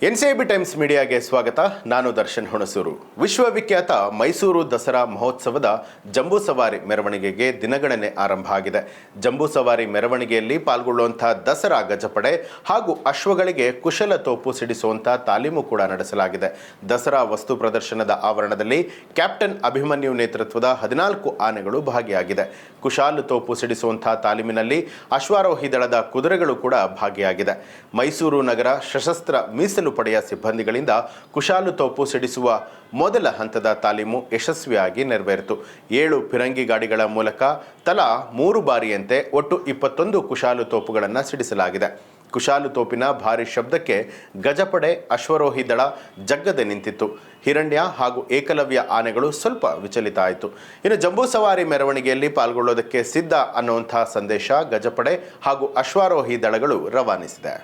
NCIB times ಮೀಡಿಯಾಗೆ ಸ್ವಾಗತ. ನಾನು ದರ್ಶನ್ ಹುಣಸೂರು. ವಿಶ್ವವಿಖ್ಯಾತ ಮೈಸೂರು ದಸರಾ ಮಹೋತ್ಸವದ ಜಂಬೂ ಸವಾರಿ ಮೆರವಣಿಗೆಗೆ ದಿನಗಣನೆ ಆರಂಭ ಆಗಿದೆ. ಜಂಬೂ ಸವಾರಿ ಮೆರವಣಿಗೆಯಲ್ಲಿ ಪಾಲ್ಗೊಳ್ಳುವಂತಹ ದಸರಾ ಗಜಪಡೆ ಹಾಗೂ ಅಶ್ವಗಳಿಗೆ ಕುಶಲ ತೋಪು ಸಿಡಿಸುವಂಥ ತಾಲೀಮು ಕೂಡ ನಡೆಸಲಾಗಿದೆ. ದಸರಾ ವಸ್ತು ಪ್ರದರ್ಶನದ ಆವರಣದಲ್ಲಿ ಕ್ಯಾಪ್ಟನ್ ಅಭಿಮನ್ಯು ನೇತೃತ್ವದ 14 ಆನೆಗಳು ಭಾಗಿಯಾಗಿದೆ. ಕುಶಾಲು ತೋಪು ಸಿಡಿಸುವಂತಹ ತಾಲೀಮಿನಲ್ಲಿ ಅಶ್ವಾರೋಹಿ ದಳದ ಕುದುರೆಗಳು ಕೂಡ ಭಾಗಿಯಾಗಿದೆ. ಮೈಸೂರು ನಗರ ಸಶಸ್ತ್ರ ಮೀಸಲು ಪಡೆಯ ಸಿಬ್ಬಂದಿಗಳಿಂದ ಕುಶಾಲು ತೋಪು ಸಿಡಿಸುವ ಮೊದಲ ಹಂತದ ತಾಲೀಮು ಯಶಸ್ವಿಯಾಗಿ ನೆರವೇರಿತು. 7 ಫಿರಂಗಿ ಗಾಡಿಗಳ ಮೂಲಕ ತಲಾ 3 ಬಾರಿಯಂತೆ ಒಟ್ಟು 21 ಕುಶಾಲು ತೋಪುಗಳನ್ನು ಸಿಡಿಸಲಾಗಿದೆ. ಕುಶಾಲು ತೋಪಿನ ಭಾರಿ ಶಬ್ದಕ್ಕೆ ಗಜಪಡೆ, ಅಶ್ವರೋಹಿ ದಳ ಜಗ್ಗದೆ ನಿಂತಿತ್ತು. ಹಿರಣ್ಯ ಹಾಗೂ ಏಕಲವ್ಯ ಆನೆಗಳು ಸ್ವಲ್ಪ ವಿಚಲಿತ ಆಯಿತು. ಇನ್ನು ಜಂಬೂ ಸವಾರಿ ಮೆರವಣಿಗೆಯಲ್ಲಿ ಪಾಲ್ಗೊಳ್ಳೋದಕ್ಕೆ ಸಿದ್ಧ ಅನ್ನುವಂಥ ಸಂದೇಶ ಗಜಪಡೆ ಹಾಗೂ ಅಶ್ವಾರೋಹಿ ದಳಗಳು ರವಾನಿಸಿದೆ.